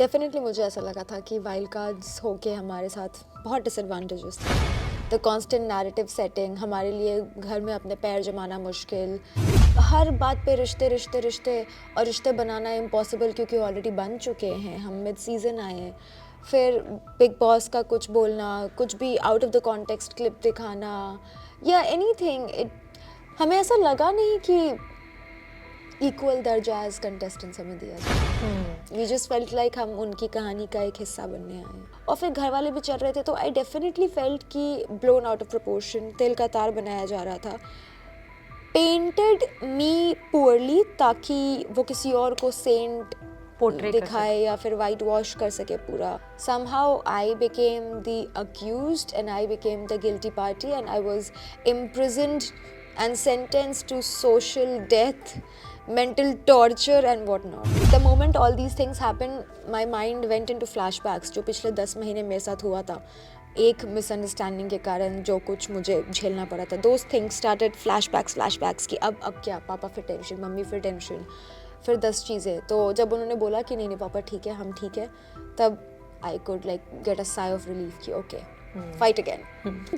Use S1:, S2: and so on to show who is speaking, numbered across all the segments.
S1: Definitely मुझे ऐसा लगा था कि वाइल्ड कार्ड्स होके हमारे साथ बहुत डिसएडवांटेजेस थे। द कांस्टेंट नैरेटिव सेटिंग, हमारे लिए घर में अपने पैर जमाना मुश्किल, हर बात पे रिश्ते रिश्ते रिश्ते, और रिश्ते बनाना इम्पॉसिबल क्योंकि ऑलरेडी बन चुके हैं, हम मिड सीज़न आए हैं। फिर बिग बॉस का कुछ बोलना, कुछ भी out of the context clip दिखाना या एनीथिंग, हमें ऐसा लगा नहीं कि इक्वल दर्जा एज कंटेस्टेंट्स हमें दिया जाए। वी जस्ट फेल्ट लाइक हम उनकी कहानी का एक हिस्सा बनने आए हैं। और फिर घर वाले भी चल रहे थे तो आई डेफिनेटली फेल्ट कि ब्लोन आउट ऑफ प्रोपोर्शन, तिल का तार बनाया जा रहा था, पेंटेड मी पुअरली, ताकि वो किसी और को सेंट
S2: पोर्ट्रे
S1: दिखाए या फिर वाइट वॉश कर सके पूरा। somehow I became the accused and I became the guilty party and I was imprisoned and sentenced to social death, mental torture and whatnot. The moment all these things happened, my mind went into flashbacks जो पिछले 10 महीने मेरे साथ हुआ था, एक misunderstanding के कारण जो कुछ मुझे झेलना पड़ा था। Those things started flashbacks कि अब क्या, पापा फिर टेंशन, मम्मी फिर टेंशन, फिर 10 चीज़ें। तो जब उन्होंने बोला कि नहीं पापा ठीक है, हम ठीक है, तब I could like get a sigh of relief कि okay, fight again.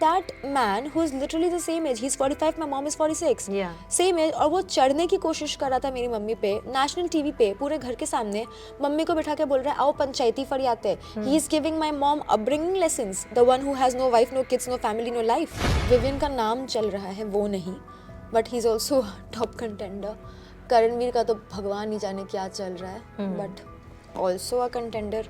S1: That man who is literally the same age, he's 45, my mom is 46.
S2: Yeah.
S1: Same age, और वो चढ़ने की कोशिश कर रहा था मेरी मम्मी पे, नेशनल टीवी पे, पूरे घर के सामने मम्मी को बिठा के बोल रहा है आओ पंचायती फरियाते। He is giving my mom upbringing lessons, the one who has no wife, no kids, no family, no life. Vivian का नाम चल रहा है, वो नहीं, but he's also top contender. Karanvir का तो भगवान नहीं जाने क्या चल रहा है, but also a contender.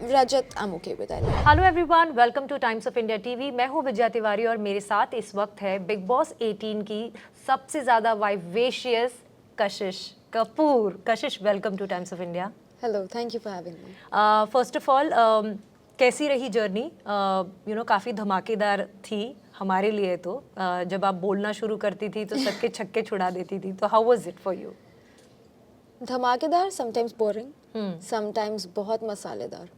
S1: Rajat, I'm okay with that.
S2: Hello everyone, welcome two times of India TV. मैं हूं विजया तिवारी और मेरे साथ इस वक्त है बिग बॉस 18 की सबसे ज़्यादा vivacious Kashish Kapoor. Kashish, welcome two times of India.
S1: Hello, thank you for having me.
S2: First of all, कैसी रही जर्नी? काफ़ी धमाकेदार थी हमारे लिए तो। जब आप बोलना शुरू करती थी तो सबके छक्के छुड़ा देती थी, तो how was it for you?
S1: धमाकेदार, sometimes boring, sometimes बहुत मसालेदार.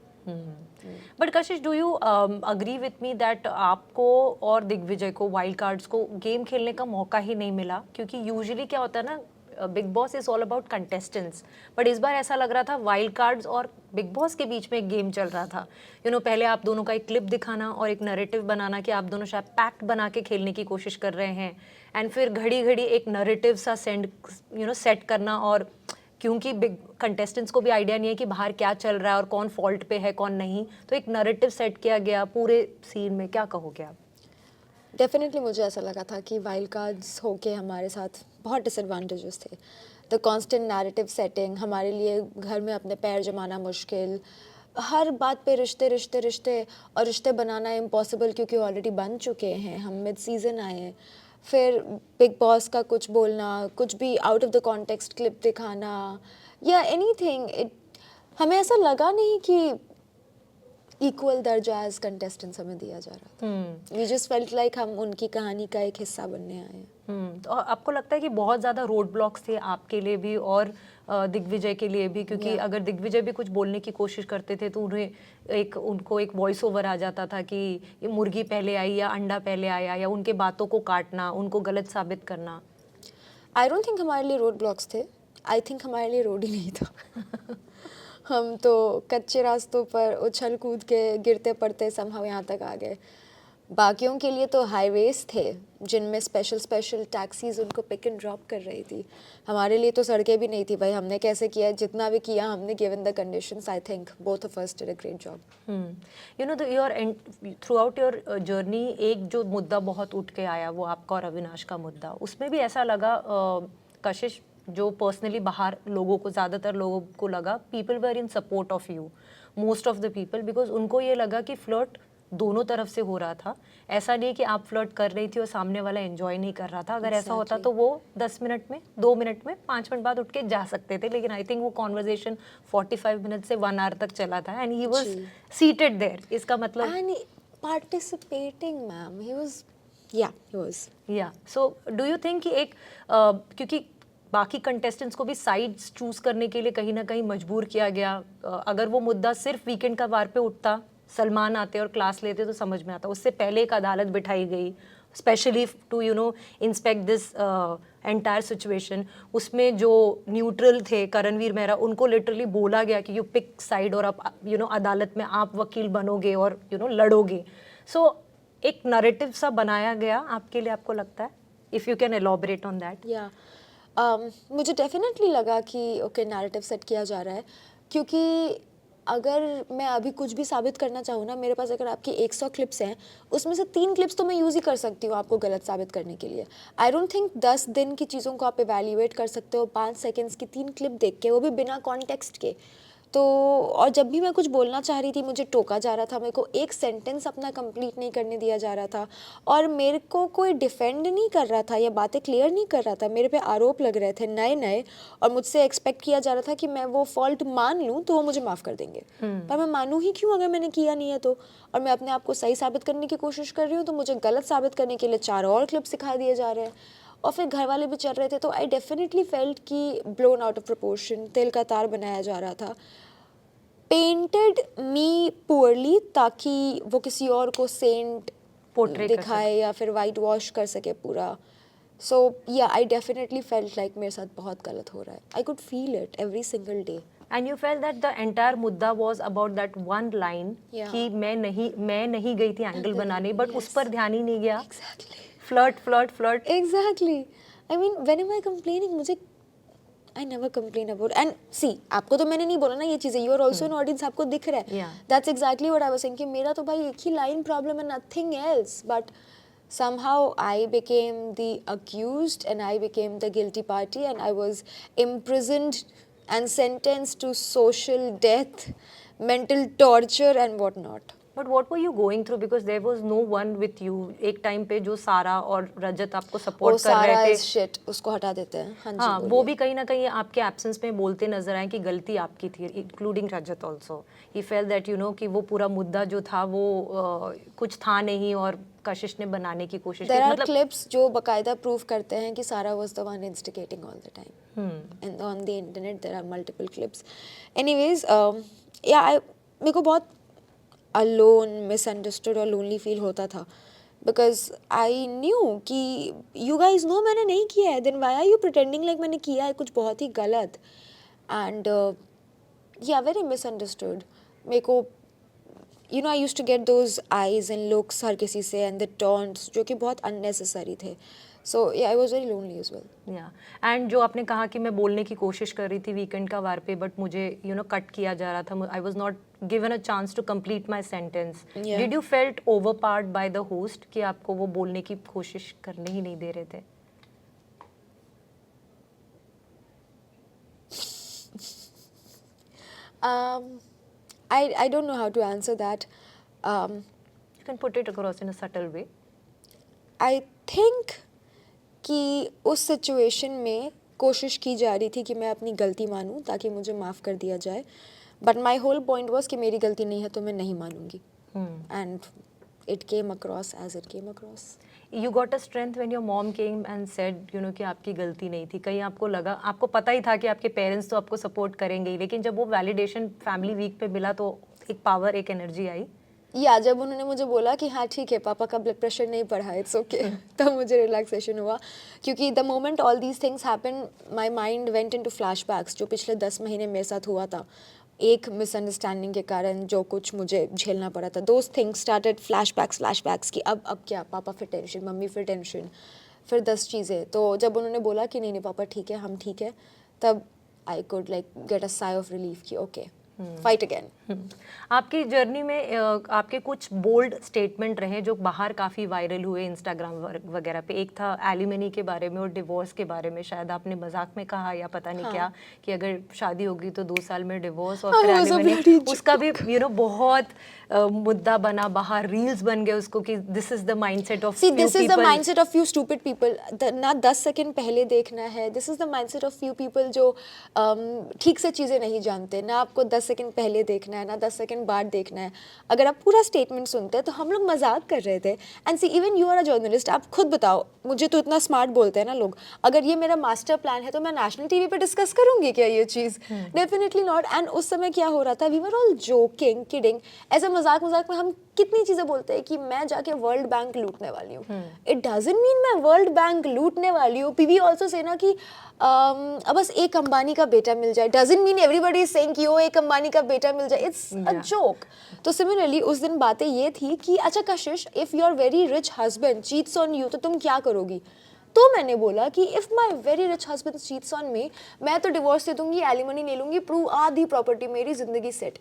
S2: But Kashish, do you agree with me that आपको और दिग्विजय को, वाइल्ड कार्ड्स को, गेम खेलने का मौका ही नहीं मिला? क्योंकि यूजुअली क्या होता है ना, big boss is all about contestants, but इस बार ऐसा लग रहा था वाइल्ड कार्ड्स और बिग बॉस के बीच में एक गेम चल रहा था। पहले आप दोनों का एक क्लिप दिखाना और एक नैरेटिव बनाना कि आप दोनों शायद पैक्ट बना के खेलने की कोशिश कर रहे हैं, एंड फिर घड़ी घड़ी एक नैरेटिव सा सेट करना। और क्योंकि बिग कंटेस्टेंट्स को भी आइडिया नहीं है कि बाहर क्या चल रहा है और कौन फॉल्ट पे है कौन नहीं, तो एक नैरेटिव सेट किया गया पूरे सीन में। क्या कहोगे आप?
S1: डेफिनेटली मुझे ऐसा लगा था कि वाइल्ड कार्ड्स होके हमारे साथ बहुत डिसएडवांटेजेस थे। द कांस्टेंट नैरेटिव सेटिंग, हमारे लिए घर में अपने पैर जमाना मुश्किल, हर बात पे रिश्ते रिश्ते रिश्ते, और रिश्ते बनाना इम्पॉसिबल क्योंकि ऑलरेडी बन चुके हैं, हम मिड सीज़न आए हैं। फिर बिग बॉस का कुछ बोलना, कुछ भी out of the context clip दिखाना या एनीथिंग, हमें ऐसा लगा नहीं कि इक्वल दर्जा एज कंटेस्टेंट्स हमें दिया जा रहा था। वी जस्ट फेल्ट लाइक हम उनकी कहानी का एक हिस्सा बनने आए हैं।
S2: तो आपको लगता है कि बहुत ज़्यादा रोड ब्लॉक्स थे आपके लिए भी और दिग्विजय के लिए भी? क्योंकि अगर दिग्विजय भी कुछ बोलने की कोशिश करते थे तो उनको एक वॉइस ओवर आ जाता था कि ये मुर्गी पहले आई या अंडा पहले आया, या उनके बातों को काटना, उनको गलत साबित करना।
S1: आई डोंट थिंक हमारे लिए रोड ब्लॉक्स थे, आई थिंक हमारे लिए रोड ही नहीं था। हम तो कच्चे रास्तों पर उछल कूद के गिरते पड़ते समहाउ यहाँ तक आ गए। बाकियों के लिए तो हाईवेज थे जिनमें स्पेशल टैक्सीज उनको पिक एंड ड्रॉप कर रही थी। हमारे लिए तो सड़कें भी नहीं थी भाई। हमने कैसे किया, जितना भी किया हमने, given the conditions, I think both of us did a great job.
S2: Through out your journey एक जो मुद्दा बहुत उठ के आया वो आपका और अविनाश का मुद्दा, उसमें भी ऐसा लगा कशिश, जो पर्सनली बाहर लोगों को, ज़्यादातर लोगों को लगा people were in support of you, most of the people, because उनको ये लगा कि फ्लर्ट दोनों तरफ से हो रहा था। ऐसा नहीं कि आप फ्लर्ट कर रही थी और सामने वाला एंजॉय नहीं कर रहा था। अगर ऐसा होता तो वो 10 मिनट में, 2 मिनट में, 5 मिनट बाद उठ के जा सकते थे, लेकिन आई थिंक वो कॉन्वर्जेशन 45 मिनट से 1 आवर तक चला था and he was seated there. इसका मतलब
S1: and participating ma'am, he was
S2: yeah so do you think कि एक क्योंकि बाकी कंटेस्टेंट्स को भी साइड्स चूज करने के लिए कहीं ना कहीं मजबूर किया गया। अगर वो मुद्दा सिर्फ वीकेंड का वार पे उठता, सलमान आते और क्लास लेते तो समझ में आता। उससे पहले एक अदालत बिठाई गई specially to inspect this entire situation, उसमें जो न्यूट्रल थे करणवीर मेहरा, उनको लिटरली बोला गया कि यू पिक साइड और आप अदालत में आप वकील बनोगे और लड़ोगे. सो एक नरेटिव सा बनाया गया आपके लिए, आपको लगता है? If you can elaborate on that.
S1: या मुझे डेफिनेटली लगा कि ओके नैरेटिव सेट किया जा रहा है, क्योंकि अगर मैं अभी कुछ भी साबित करना चाहूँ ना, मेरे पास अगर आपकी 100 क्लिप्स हैं, उसमें से 3 क्लिप्स तो मैं यूज़ ही कर सकती हूँ आपको गलत साबित करने के लिए. आई डोंट थिंक 10 दिन की चीज़ों को आप इवैल्यूएट कर सकते हो 5 सेकेंड्स की 3 क्लिप देख के, वो भी बिना कॉन्टेक्स्ट के. तो और जब भी मैं कुछ बोलना चाह रही थी मुझे टोका जा रहा था, मेरे को एक सेंटेंस अपना कंप्लीट नहीं करने दिया जा रहा था, और मेरे को कोई डिफेंड नहीं कर रहा था या बातें क्लियर नहीं कर रहा था. मेरे पे आरोप लग रहे थे नए नए, और मुझसे एक्सपेक्ट किया जा रहा था कि मैं वो फॉल्ट मान लूँ तो वो मुझे माफ़ कर देंगे. पर मैं मानूँ ही क्यों अगर मैंने किया नहीं है तो? और मैं अपने आप को सही साबित करने की कोशिश कर रही हूँ तो मुझे गलत साबित करने के लिए 4 और क्लिप सिखा दिए जा रहे हैं. और फिर घर वाले भी चल रहे थे, तो आई डेफिनेटली फेल्ट कि ब्लोन आउट ऑफ प्रोपोर्शन, तेल का तार बनाया जा रहा था. पेंटेड मी पुअरली, ताकि वो किसी और को सेंट
S2: Portray कर
S1: दिखाए या फिर वाइट वॉश कर सके पूरा. सो या आई डेफिनेटली फेल्ट लाइक मेरे साथ बहुत गलत हो रहा है. I could feel it every single day.
S2: And you felt that the entire मुद्दा was about that one line
S1: Yeah.
S2: कि मैं नहीं गई थी एंगल बनाने, बट उस पर ध्यान ही नहीं गया.
S1: Exactly.
S2: Flirt.
S1: Exactly. I mean, when am I complaining? मुझे I never complain about. And see, आपको तो मैंने नहीं बोला ना ये चीज़ें. You are also an audience, आपको दिख रहा है.
S2: Yeah.
S1: That's exactly what I was saying कि मेरा तो भाई एक ही line problem है, nothing else. But somehow I became the accused and I became the guilty party, and I was imprisoned and sentenced to social death, mental torture and whatnot.
S2: But what were you going through, because there was no one with you एक time पे जो सारा और रजत आपको
S1: वो
S2: support कर
S1: सारा
S2: रहे थे.
S1: is shit, उसको हटा देते हैं. हाँ जी,
S2: हाँ, वो
S1: बोलिए.
S2: भी कहीं ना कहीं आपके एब्सेंस में बोलते नजर आए कि गलती आपकी थी, including Rajat also. He fail that कि वो पूरा मुद्दा जो था वो कुछ था नहीं और कशिश ने बनाने की कोशिश की.
S1: There are
S2: मतलब
S1: clips जो बकायदा प्रूव करते हैं कि सारा was the one instigating all the time. And on the internet there are multiple clips. Anyways, yeah, मेरे को बहुत alone, misunderstood और lonely feel होता था, because I knew कि you guys know मैंने नहीं किया है, then why are you pretending like मैंने किया है कुछ बहुत ही गलत. And yeah, very misunderstood. मेरे को I used to get those eyes and looks हर किसी से, and the taunts जो कि बहुत unnecessary थे. So yeah, I was very lonely as well.
S2: या एंड जो आपने कहा कि मैं बोलने की कोशिश कर रही थी वीकेंड का वार पे, बट मुझे कट किया जा रहा था. I was not given a chance to complete my sentence.
S1: Yeah.
S2: Did you felt overpowered by the host कि आपको वो बोलने की कोशिश करने ही नहीं दे रहे थे?
S1: I don't know how to answer that.
S2: You can put it across in a subtle way.
S1: I think कि उस सिचुएशन में कोशिश की जा रही थी कि मैं अपनी गलती मानूं ताकि मुझे माफ़ कर दिया जाए, but my whole point was कि मेरी गलती नहीं है तो मैं नहीं मानूंगी. And it came across as it came across.
S2: You got a strength when your mom came and said कि आपकी गलती नहीं थी. कहीं आपको लगा, आपको पता ही था कि आपके पेरेंट्स तो आपको सपोर्ट करेंगे ही, लेकिन जब वो वैलिडेशन फैमिली वीक पे मिला तो एक पावर, एक एनर्जी आई?
S1: या जब उन्होंने मुझे बोला कि हाँ ठीक है पापा का ब्लड प्रेशर नहीं बढ़ा, इट्स ओके, तब मुझे रिलैक्सेशन हुआ. क्योंकि the moment all these things happen my mind went into flashbacks जो पिछले 10 महीने मेरे साथ हुआ था. एक मिसअंडरस्टैंडिंग के कारण जो कुछ मुझे झेलना पड़ा था, दोज थिंग्स स्टार्टेड फ्लैशबैक्स कि अब क्या, पापा फिर टेंशन, मम्मी फिर टेंशन, फिर 10 चीज़ें. तो जब उन्होंने बोला कि नहीं पापा ठीक है, हम ठीक है, तब I could like get a sigh of relief कि ओके, फाइट अगेन.
S2: आपकी जर्नी में आपके कुछ बोल्ड स्टेटमेंट रहे जो बाहर काफ़ी वायरल हुए इंस्टाग्राम वगैरह पे. एक था एलिमनी के बारे में और डिवोर्स के बारे में. शायद आपने मजाक में कहा या पता नहीं क्या कि अगर शादी होगी तो 2 साल में डिवोर्स, और फिर एलिमनी, उसका भी बहुत मुद्दा बना, बाहर रील्स बन गए उसको कि this is the mindset of
S1: few stupid people. ना 10 सेकंड पहले देखना है. This is the mindset of few people जो ठीक से चीज़ें नहीं जानते. ना आपको 10 10 सेकंड पहले देखना है ना 10 सेकंड बाद देखना है। अगर आप पूरा स्टेटमेंट सुनते हैं तो हम लोग मजाक कर रहे थे। And see even you are a journalist, आप खुद बताओ, मुझे तो इतना स्मार्ट बोलते हैं ना लोग, अगर ये मेरा मास्टर प्लान है तो मैं नेशनल टीवी पे डिस्कस करूंगी क्या ये चीज़? Definitely not. एंड उस समय क्या हो रहा था, we were all joking, kidding, ऐसे मजाक मजाक में हम कितनी चीज़ें बोलते हैं कि मैं जाके वर्ल्ड बैंक लूटने वाली हूँ। इट डजंट मीन मैं वर्ल्ड बैंक लूटने वाली हूँ। वी ऑल्सो से ना कि अब बस एक अंबानी का बेटा मिल जाए, doesn't mean everybody is saying कि ओ एक अंबानी का बेटा मिल जाए, इट्स अ जोक। तो सिमिलरली उस दिन बातें ये थी कि अच्छा कशिश, if your very rich husband cheats on you तो तुम क्या करोगी? तो मैंने बोला कि if my very rich husband cheats on me, मैं तो डिवोर्स दे दूंगी, एलिमनी ले लूंगी, प्रूव आधी प्रॉपर्टी मेरी, जिंदगी set.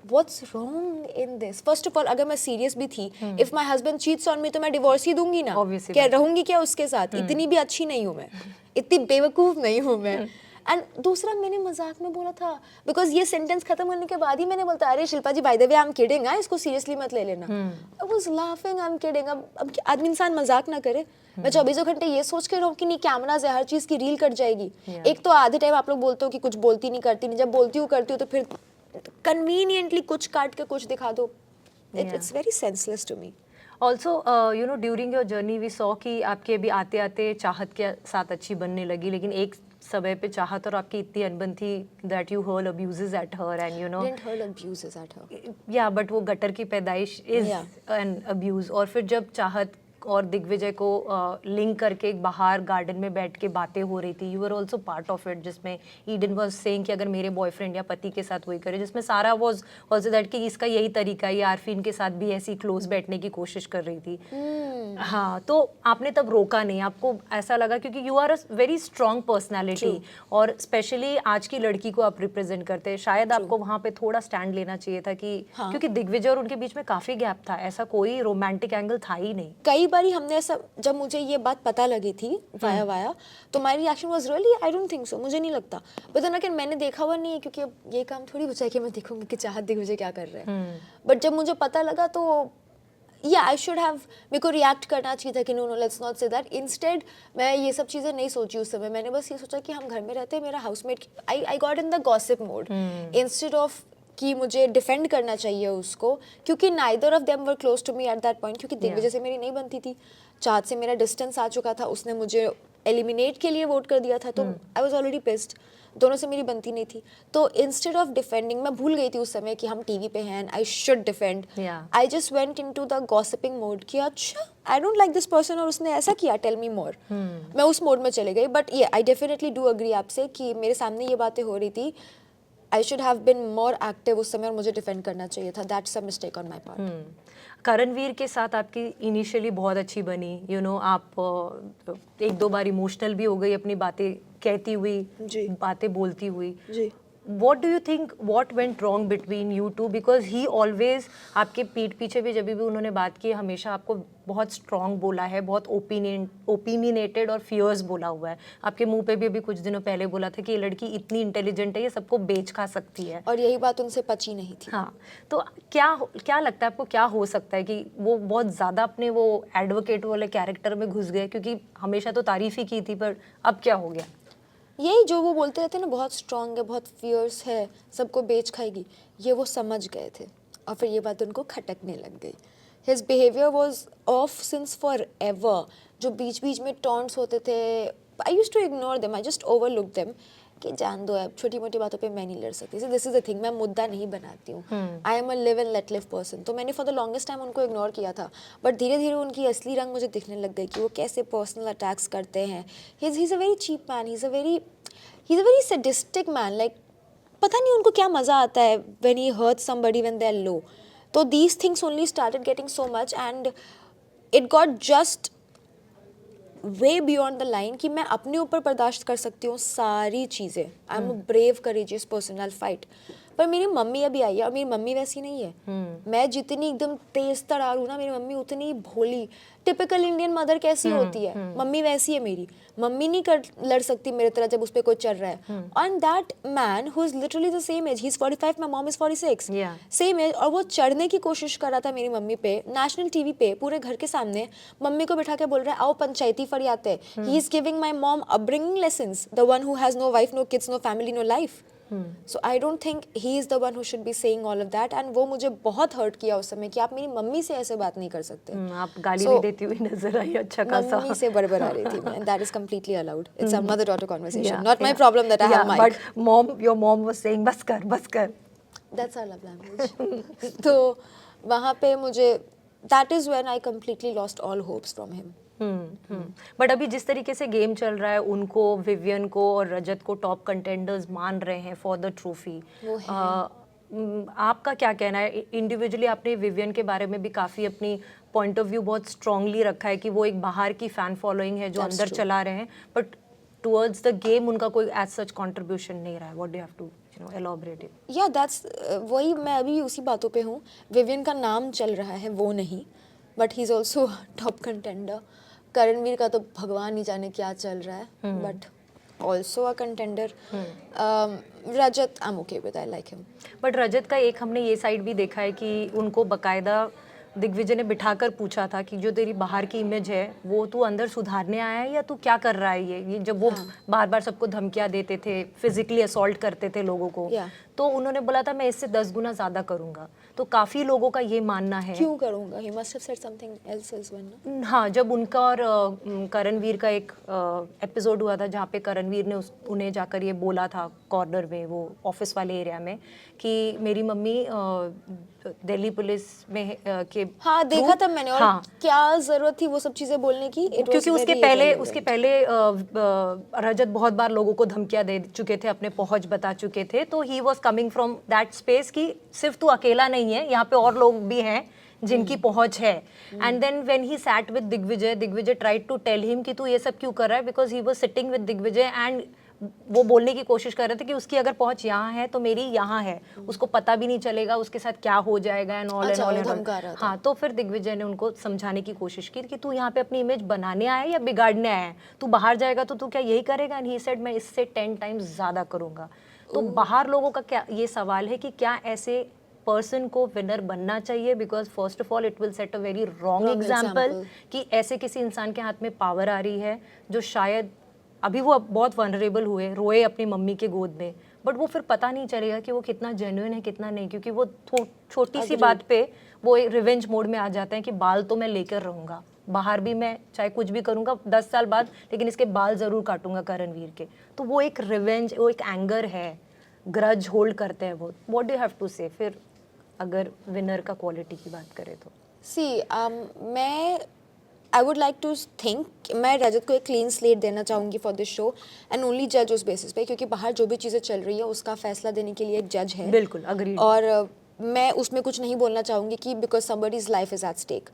S1: What's wrong in this? First of all, अगर मैं सीरियस भी थी, if my husband cheats on me तो मैं डिवोर्स ही दूंगी ना।
S2: Obviously
S1: क्या रहूंगी क्या उसके साथ? इतनी भी अच्छी नहीं हूँ मैं, इतनी बेवकूफ नहीं हूँ मैं। एंड दूसरा मैंने मजाक में बोला था, बिकॉज ये सेंटेंस खत्म होने के बाद ही मैंने बोलता, अरे Shilpa ji by the way I am kidding, इसको सीरियसली मत ले लेना। I was laughing, I am kidding. अब आदमी इंसान मजाक ना करे। मैं 24 घंटे ये सोच के रहूँ कि नहीं कैमराज है, हर चीज़ की रील कट जाएगी। एक तो आधे टाइम आप लोग बोलते हो कि कुछ बोलती नहीं करती नहीं, जब बोलती हूँ करती हूँ तो फिर कन्वीनियंटली कुछ काट के कुछ दिखा दो। It's very senseless to me.
S2: Also you know during your journey we saw कि आपके अभी आते आते चाहत के साथ अच्छी बनने लगी, लेकिन एक समय पे चाहत और आपकी इतनी अनबन थी that you hurl abuses at her and you know
S1: Didn't hurl abuses at her.
S2: या बट वो गटर की पैदाइश इज एन अब्यूज। और फिर जब चाहत और दिग्विजय को लिंक करके एक बाहर गार्डन में बैठ के बातें हो रही थी, you were also part of it, जिसमें ईडन वाज सेइंग कि अगर मेरे बॉयफ्रेंड या पति के साथ वही करे, जिसमें सारा वाज ऑल्सो दैट कि इसका यही तरीका है, आरफीन के साथ भी ऐसी क्लोज बैठने की कोशिश कर रही थी। हाँ, तो आपने तब रोका नहीं, आपको ऐसा लगा क्योंकि you are a very strong personality और स्पेशली आज की लड़की को आप रिप्रेजेंट करते हैं, शायद आपको वहाँ पे थोड़ा स्टैंड लेना चाहिए था कि क्योंकि दिग्विजय और उनके बीच में काफी गैप था, ऐसा कोई रोमांटिक एंगल था ही नहीं।
S1: कई बारी हमने ऐसा, जब मुझे ये बात पता लगी थी वाया तो my reaction was really I don't think so, मुझे नहीं लगता। बट देन अगेन मैंने देखा हुआ नहीं है, क्योंकि अब ये काम थोड़ी बचा है कि मैं देखूंगी कि चाहत दिग्विजय क्या कर रहे हैं। बट जब मुझे पता लगा तो या आई शुड हैव, मेरे को रिएक्ट करना चाहिए था कि no no let's not say that. Instead मैं ये सब चीज़ें नहीं सोची उस समय, मैंने बस ये सोचा कि हम घर में रहते हैं, मेरा housemate, I got in the gossip mode instead of कि मुझे डिफेंड करना चाहिए उसको, क्योंकि neither of them were close to me at that point, क्योंकि दिग्विजय से मेरी नहीं बनती थी, चाहत से मेरा डिस्टेंस आ चुका था, उसने मुझे एलिमिनेट के लिए वोट कर दिया था, तो आई वाज ऑलरेडी पिस्ड, दोनों से मेरी बनती नहीं थी। तो इंस्टेड ऑफ डिफेंडिंग, मैं भूल गई थी उस समय कि हम टीवी पे हैं and I should defend, I just went into the gossiping mode कि अच्छा I don't like this person और उसने ऐसा किया, टेल मी मोर। मैं उस मोड में चले गई। बट ये आई डेफिनेटली डू अग्री आपसे कि मेरे सामने ये बातें हो रही थी, I should have been more active उस समय और मुझे डिफेंड करना चाहिए था। That's a mistake on my part.
S2: Karanveer के साथ आपकी इनिशियली बहुत अच्छी बनी, यू नो आप एक दो बार इमोशनल भी हो गई अपनी बातें कहती हुई, बातें बोलती हुई जी। What do you think what went wrong between you two? Because he always आपके पीठ पीछे भी जब भी उन्होंने बात की हमेशा आपको बहुत स्ट्रॉन्ग बोला है, बहुत ओपिनियनेटेड और फियर्स बोला हुआ है। आपके मुंह पे भी अभी कुछ दिनों पहले बोला था कि ये लड़की इतनी इंटेलिजेंट है, ये सबको बेच खा सकती है,
S1: और यही बात उनसे पची नहीं थी।
S2: हाँ, तो क्या लगता है आपको, क्या हो सकता है कि वो बहुत ज़्यादा अपने वो एडवोकेट वाले कैरेक्टर में घुस गए, क्योंकि हमेशा तो तारीफ ही की थी, पर अब क्या हो गया?
S1: यही जो वो बोलते रहते हैं ना, बहुत स्ट्रांग है, बहुत फियर्स है, सबको बेच खाएगी, ये वो समझ गए थे और फिर ये बात उनको खटकने लग गई। His behaviour was off since for ever. जो बीच बीच में टॉन्ट्स होते थे, I use to ignore them, I just overlook them कि जान दो अब, छोटी मोटी बातों पे मैं नहीं लड़ सकती। दिस इज द थिंग, मैं मुद्दा नहीं बनाती हूँ, I am a live and let live person. तो मैंने फॉर द लॉन्गेस्ट टाइम उनको इग्नोर किया था, बट धीरे धीरे उनकी असली रंग मुझे दिखने लग गई कि वो कैसे पर्सनल अटैक्स करते हैं। He is a very cheap man, he is a very sadistic man, like पता नहीं उनको क्या मज़ा आता है when he hurts somebody when they are low. तो these things only started getting so much and it got just way beyond the line कि मैं अपने ऊपर बर्दाश्त कर सकती हूँ सारी चीज़ें। I am a brave courageous person, I fight. पर मेरी मम्मी अभी आई है और मेरी मम्मी वैसी नहीं है। मैं जितनी एकदम तेज तरार हूँ ना, मेरी मम्मी उतनी भोली। टिपिकल इंडियन मदर कैसी होती है, मम्मी वैसी है मेरी। मम्मी नहीं लड़ सकती मेरे तरह जब उस पर कोई चल रहा है। And that man who is literally the same age, he is 45, my mom is 46, same age, और वो चढ़ने की कोशिश कर रहा था मेरी मम्मी पे नेशनल टीवी पे पूरे घर के सामने। मम्मी को बिठा के बोल रहा है आओ पंचायती फरियाते। He is giving my mom upbringing lessons, the one who has no wife, no kids, no family, no life. So I don't think he is the one who should be saying all of that, and वो मुझे बहुत hurt किया उस समय कि आप मेरी mummy से ऐसे बात नहीं कर सकते.
S2: आप गाली
S1: So,
S2: भी देती हुई नजर आई अच्छा खासा.
S1: मम्मी से बड़बड़ा रही थी मैं, and that is completely allowed. It's a mother-daughter conversation.
S2: Yeah,
S1: Not my
S2: yeah.
S1: problem that I have mic.
S2: But your mom was saying बस कर.
S1: That's our love language. तो वहाँ पे मुझे that is when I completely lost all hopes from him.
S2: But अभी जिस तरीके से गेम चल रहा है, उनको, विवियन को और रजत को टॉप कंटेंडर्स मान रहे हैं फॉर द ट्रॉफी.
S1: वो है.
S2: आपका क्या कहना है? इंडिविजुअली आपने विवियन के बारे में भी काफ़ी अपनी पॉइंट ऑफ व्यू बहुत स्ट्रांगली रखा है कि वो एक बाहर की फ़ैन फॉलोइंग है जो
S1: That's
S2: अंदर
S1: true.
S2: चला रहे हैं, बट टुवर्ड्स द गेम उनका कोई एज सच कंट्रीब्यूशन नहीं रहा है. What do you have to elaborate it?
S1: या दैट्स वही मैं अभी उसी बातों पे हूँ. विवियन का नाम चल रहा है, वो नहीं, but he is also top contender. Karanveer का तो भगवान ही जाने क्या चल रहा है, but also a contender. Rajat I am okay with, I like him.
S2: But Rajat का एक हमने ये साइड भी देखा है कि उनको बकायदा दिग्विजय ने बिठाकर पूछा था कि जो तेरी बाहर की इमेज है वो तू अंदर सुधारने आया है या तू क्या कर रहा है? ये जब वो बार बार सबको धमकियां देते थे, फिजिकली असॉल्ट करते थे लोगों को, तो उन्होंने बोला था मैं इससे 10 गुना ज़्यादा करूँगा. तो काफ़ी लोगों का ये मानना है.
S1: क्यों करूँगा? He must have said something else as well ना.
S2: हाँ, जब उनका और करणवीर का एक एपिसोड हुआ था जहाँ पे करणवीर ने उन्हें जाकर ये बोला था कॉर्नर में, वो ऑफिस वाले एरिया में, कि मेरी मम्मी दिल्ली पुलिस में के
S1: हाँ देखा था मैंने. और
S2: हाँ,
S1: क्या जरूरत थी वो सब चीजें बोलने की?
S2: क्योंकि उसके पहले रजत बहुत बार लोगों को धमकियां दे चुके थे, अपने पहुंच बता चुके थे. तो he was coming from that space कि सिर्फ तू अकेला नहीं है, यहाँ पे और लोग भी हैं जिनकी पहुंच है. And then when he sat with Digvijay tried to tell him कि तू ये सब क्यों कर रहा है, because he was sitting with Digvijay and वो बोलने की कोशिश कर रहे थे कि उसकी अगर पहुंच यहाँ है तो मेरी यहाँ है, उसको पता भी नहीं चलेगा उसके साथ क्या हो जाएगा एंड ऑल एंड ऑल. हाँ, तो फिर दिग्विजय ने उनको समझाने की कोशिश की कि तू यहाँ पे अपनी इमेज बनाने आया है या बिगाड़ने आया है? तू बाहर जाएगा तो तू क्या यही करेगा? एंड ही सेड मैं इससे 10 टाइम्स ज़्यादा करूँगा. तो बाहर लोगों का क्या ये सवाल है कि क्या ऐसे पर्सन को विनर बनना चाहिए? Because first of all it will set a very wrong example कि ऐसे किसी इंसान के हाथ में पावर आ रही है जो शायद अभी वो बहुत वनरेबल हुए, रोए अपनी मम्मी के गोद में, बट वो फिर पता नहीं चलेगा कि वो कितना जेन्युइन है कितना नहीं, क्योंकि वो छोटी सी बात पे वो रिवेंज मोड में आ जाते हैं कि बाल तो मैं लेकर रहूँगा, बाहर भी मैं चाहे कुछ भी करूँगा 10 साल बाद, लेकिन इसके बाल ज़रूर काटूंगा करणवीर के. तो वो एक रिवेंज, वो एक एंगर है, ग्रज होल्ड करते हैं वो. What do you have to say फिर अगर विनर का क्वालिटी की बात करें तो?
S1: मैं I would like to think मैं रजत को एक क्लीन स्लेट देना चाहूँगी for this show and only जज उस बेसिस पे, क्योंकि बाहर जो भी चीज़ें चल रही है उसका फैसला देने के लिए एक जज है.
S2: बिल्कुल अग्री.
S1: और मैं उसमें कुछ नहीं बोलना चाहूँगी कि because somebody's life is at stake,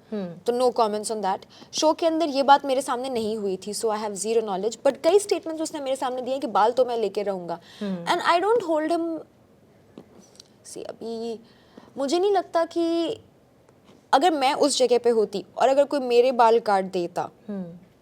S1: तो no comments on that. Show के अंदर ये बात मेरे सामने नहीं हुई थी, so I have zero knowledge, but कई स्टेटमेंट्स उसने मेरे सामने दिए कि बाल तो मैं लेके रहूँगा, and I don't hold him. See अभी मुझे नहीं लगता कि अगर मैं उस जगह पे होती और अगर कोई मेरे बाल काट देता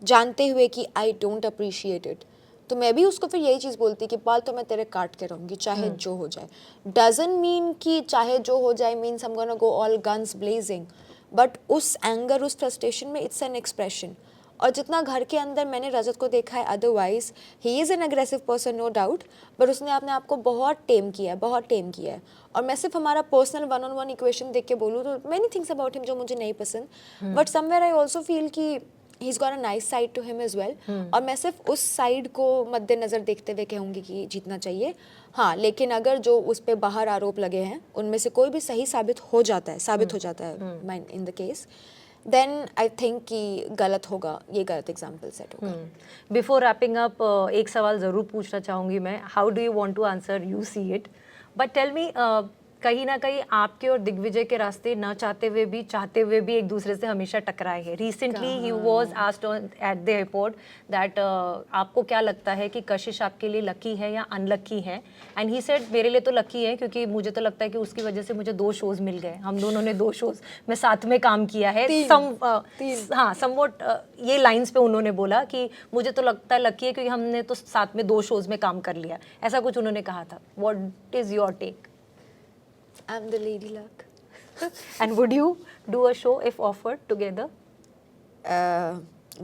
S1: जानते हुए कि आई डोंट अप्रिशिएट इट, तो मैं भी उसको फिर यही चीज़ बोलती कि बाल तो मैं तेरे काट के रहूँगी चाहे जो हो जाए. डजंट मीन कि चाहे जो हो जाए means I am gonna go all guns blazing, but उस एंगर उस फ्रस्ट्रेशन में इट्स एन एक्सप्रेशन. और जितना घर के अंदर मैंने रजत को देखा है, otherwise he is an aggressive person no doubt, but उसने अपने आप को बहुत टेम किया है. और मैं सिर्फ हमारा पर्सनल 1-on-1 इक्वेशन देख के बोलूँ तो मैनी थिंग्स अबाउट हिम जो मुझे नहीं पसंद, but somewhere I also feel कि he is got a nice side to him as well. और मैं सिर्फ उस साइड को मद्देनज़र देखते हुए कहूँगी कि जीतना चाहिए. हाँ, लेकिन अगर जो उस पर बाहर आरोप लगे हैं उनमें से कोई भी सही साबित हो जाता है in the case, then I think कि गलत होगा, ये गलत एग्जाम्पल सेट होगा.
S2: बिफोर रैपिंग अप एक सवाल ज़रूर पूछना चाहूँगी मैं. How do you want to answer, you see it, but tell me, कहीं ना कहीं आपके और दिग्विजय के रास्ते न चाहते हुए भी एक दूसरे से हमेशा टकराए हैं. Recently he was asked at the airport that आपको क्या लगता है कि कशिश आपके लिए लकी है या अनलकी है, एंड ही सेड मेरे लिए तो लकी है क्योंकि मुझे तो लगता है कि उसकी वजह से मुझे 2 शोज मिल गए. हम दोनों ने 2 शोज में साथ में काम किया है. हाँ, समवॉट ये लाइंस पे उन्होंने बोला कि मुझे तो लगता है लकी है क्योंकि हमने तो साथ में 2 शोज में काम कर लिया, ऐसा कुछ उन्होंने कहा था. What is your take?
S1: I'm the lady luck.
S2: And would you do a show if offered together?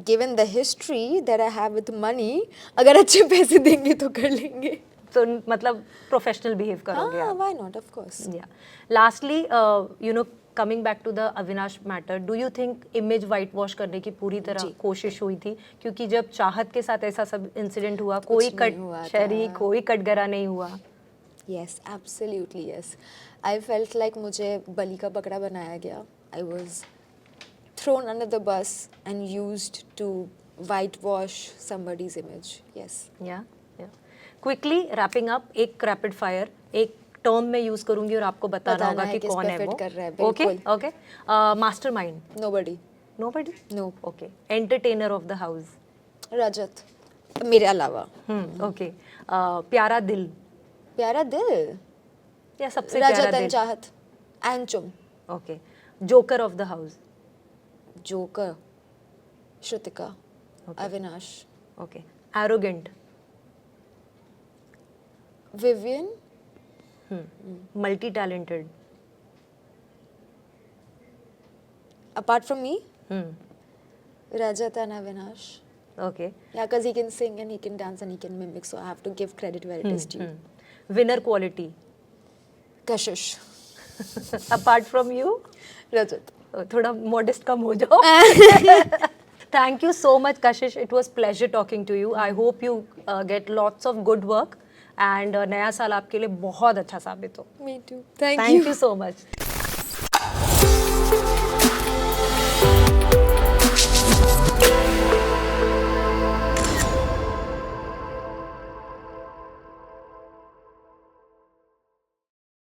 S1: Given the history that I have with money, अगर अच्छे पैसे देंगे तो कर लेंगे.
S2: तो मतलब प्रोफेशनल बिहेव करोगे
S1: हाँ,
S2: आप.
S1: why not? Of course.
S2: Yeah. Lastly, coming back to the Avinash matter, do you think image white wash करने की पूरी तरह
S1: जी.
S2: कोशिश हुई थी? क्योंकि जब चाहत के साथ ऐसा सब इंसिडेंट हुआ, कोई
S1: नहीं हुआ
S2: कट शहरी,
S1: था.
S2: कोई कटघरा नहीं हुआ.
S1: Yes, absolutely yes. I felt like मुझे बलि का बकरा बनाया गया. I was thrown under the bus and used to whitewash somebody's image. Yes.
S2: Yeah, yeah. Quickly wrapping up, एक rapid fire, एक टर्म में यूज करूंगी और आपको बताना होगा
S1: है
S2: कि
S1: किस
S2: कौन
S1: पे
S2: है
S1: fit
S2: वो.
S1: कर रहा है,
S2: ओके
S1: बिल्कुल.
S2: Okay. Mastermind.
S1: Nobody.
S2: Nobody.
S1: No.
S2: Okay. Entertainer of the house.
S1: Rajat. मेरे अलावा.
S2: ओके. प्यारा दिल.
S1: प्यारा दिल.
S2: या सबसे प्यारा
S1: रजत
S2: दिल.
S1: एंड चाहत. एंचुम.
S2: Okay. Joker of the house.
S1: Joker. Shrutika. Avinash.
S2: Okay. Arrogant.
S1: Vivian.
S2: Multi talented.
S1: Apart from me, Rajat and Avinash.
S2: Okay.
S1: Yeah, because he can sing and he can dance and he can mimic, so I have to give credit where it is due.
S2: Winner quality.
S1: Kashish.
S2: Apart from you.
S1: Rajat.
S2: थोड़ा modest कम हो जाओ. Thank you so much, Kashish. It was pleasure talking to you. I hope you get lots of good work and नया साल आपके लिए बहुत अच्छा साबित हो.
S1: Me too. Thank
S2: Thank
S1: you.
S2: you so much.